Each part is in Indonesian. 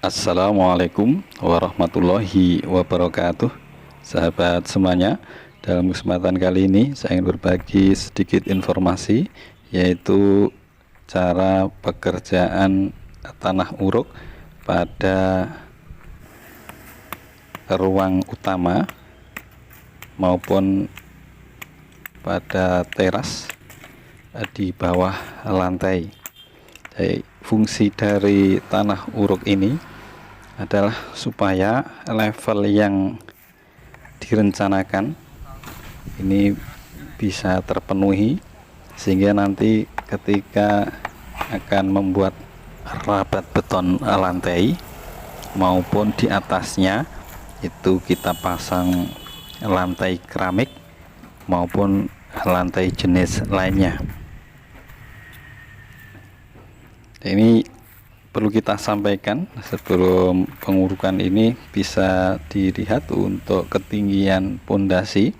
Assalamualaikum warahmatullahi wabarakatuh. Sahabat semuanya, dalam kesempatan kali ini saya ingin berbagi sedikit informasi, yaitu cara pekerjaan tanah uruk pada ruang utama maupun pada teras di bawah lantai. Jadi, fungsi dari tanah uruk ini adalah supaya level yang direncanakan ini bisa terpenuhi, sehingga nanti ketika akan membuat rabat beton lantai maupun di atasnya itu kita pasang lantai keramik maupun lantai jenis lainnya. Ini perlu kita sampaikan sebelum pengurukan ini bisa dilihat untuk ketinggian pondasi,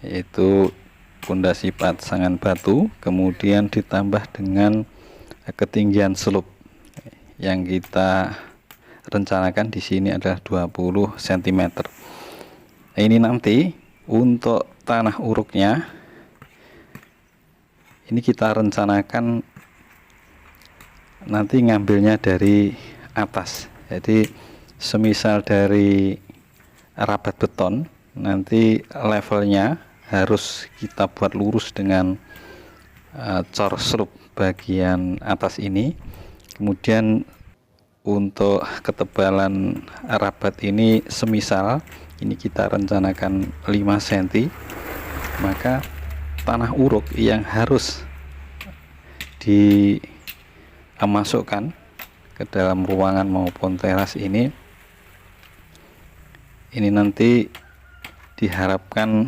yaitu pondasi pasangan batu, kemudian ditambah dengan ketinggian slope yang kita rencanakan di sini adalah 20 cm. Nah, ini nanti untuk tanah uruknya ini kita rencanakan nanti ngambilnya dari atas. Jadi semisal dari rabat beton, nanti levelnya harus kita buat lurus dengan cor slope bagian atas ini. Kemudian untuk ketebalan rabat ini semisal ini kita rencanakan 5 cm, maka tanah uruk yang harus dimasukkan ke dalam ruangan maupun teras ini nanti diharapkan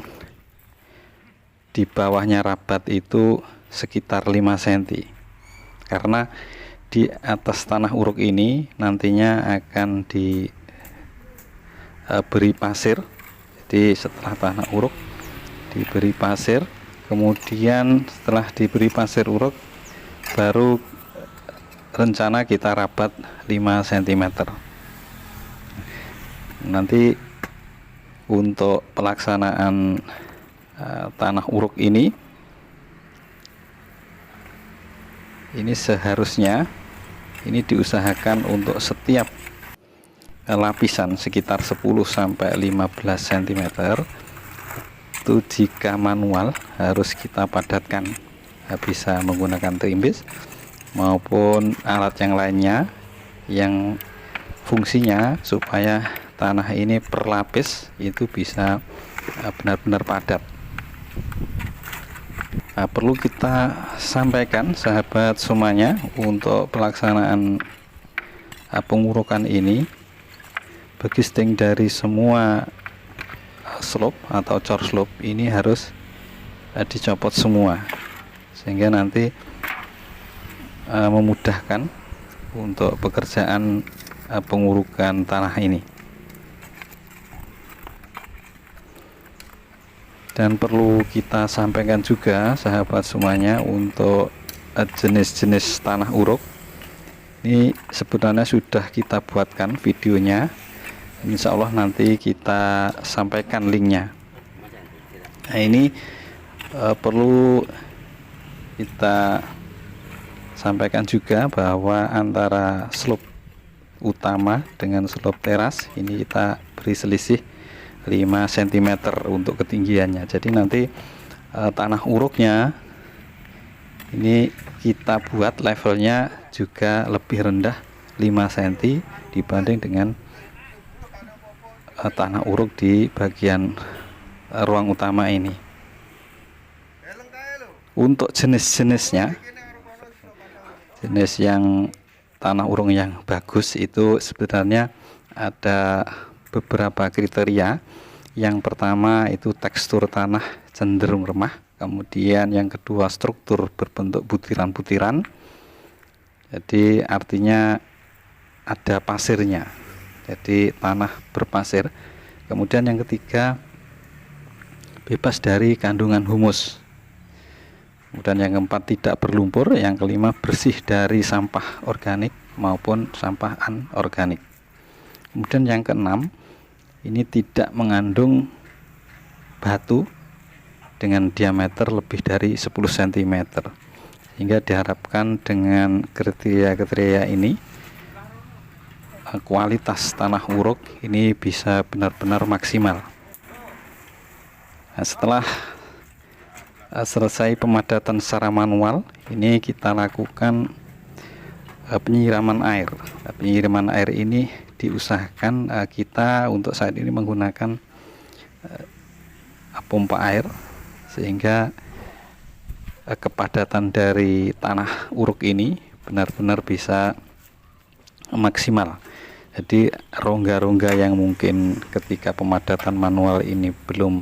di bawahnya rabat itu sekitar 5 cm, karena di atas tanah uruk ini nantinya akan diberi pasir. Jadi setelah tanah uruk diberi pasir, kemudian setelah diberi pasir uruk baru rencana kita rabat 5 cm. Nanti untuk pelaksanaan tanah uruk ini seharusnya ini diusahakan untuk setiap lapisan sekitar 10 sampai 15 cm itu jika manual harus kita padatkan, bisa menggunakan trimbis maupun alat yang lainnya yang fungsinya supaya tanah ini per lapis itu bisa benar-benar padat. Perlu kita sampaikan sahabat semuanya, untuk pelaksanaan pengurukan ini bagisting dari semua slope atau cor slope ini harus dicopot semua, sehingga nanti memudahkan untuk pekerjaan pengurukan tanah ini. Dan perlu kita sampaikan juga sahabat semuanya, untuk jenis-jenis tanah uruk ini sebenarnya sudah kita buatkan videonya, insya Allah nanti kita sampaikan linknya. Nah, ini perlu kita sampaikan juga bahwa antara slope utama dengan slope teras ini kita beri selisih 5 cm untuk ketinggiannya. Jadi nanti tanah uruknya ini kita buat levelnya juga lebih rendah 5 cm dibanding dengan tanah uruk di bagian ruang utama ini. Untuk jenis-jenisnya, jenis yang tanah uruk yang bagus itu sebenarnya ada beberapa kriteria. Yang pertama itu tekstur tanah cenderung remah, kemudian yang kedua struktur berbentuk butiran-butiran, jadi artinya ada pasirnya, jadi tanah berpasir. Kemudian yang ketiga bebas dari kandungan humus. Kemudian yang keempat tidak berlumpur, yang kelima bersih dari sampah organik, maupun sampah anorganik. Kemudian yang keenam, ini tidak mengandung batu dengan diameter lebih dari 10 cm, sehingga diharapkan dengan kriteria ini kualitas tanah uruk ini bisa benar-benar maksimal. Nah, setelah selesai pemadatan secara manual, ini kita lakukan penyiraman air. Penyiraman air ini diusahakan kita untuk saat ini menggunakan pompa air, sehingga kepadatan dari tanah uruk ini benar-benar bisa maksimal. Jadi rongga-rongga yang mungkin ketika pemadatan manual ini belum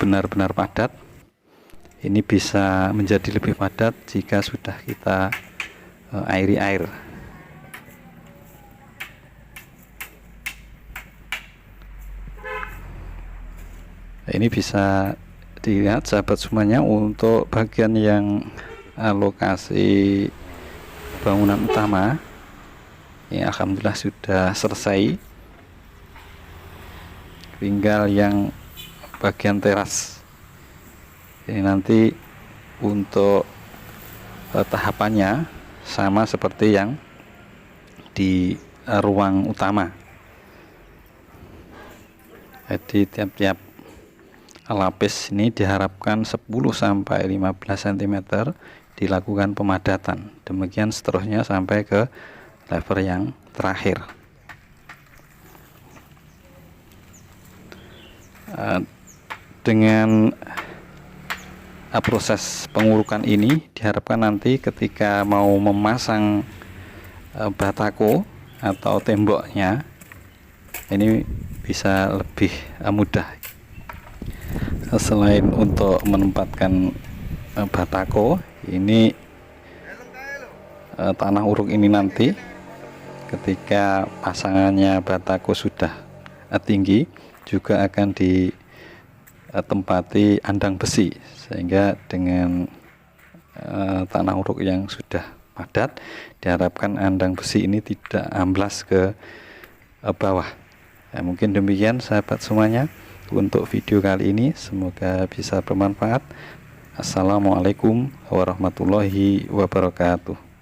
benar-benar padat, ini bisa menjadi lebih padat jika sudah kita airi air. Ini bisa dilihat sahabat semuanya untuk bagian yang lokasi bangunan utama. Ya, alhamdulillah sudah selesai. Tinggal yang bagian teras. Ini nanti untuk tahapannya sama seperti yang di ruang utama. Jadi tiap-tiap lapis ini diharapkan 10-15 cm dilakukan pemadatan. Demikian seterusnya sampai ke level yang terakhir. Dengan proses pengurukan ini diharapkan nanti ketika mau memasang batako atau temboknya ini bisa lebih mudah. Selain untuk menempatkan batako, ini tanah uruk ini nanti ketika pasangannya batako sudah tinggi juga akan ditempati andang besi, sehingga dengan tanah uruk yang sudah padat diharapkan andang besi ini tidak amblas ke bawah. Mungkin demikian sahabat semuanya untuk video kali ini, semoga bisa bermanfaat. Assalamualaikum warahmatullahi wabarakatuh.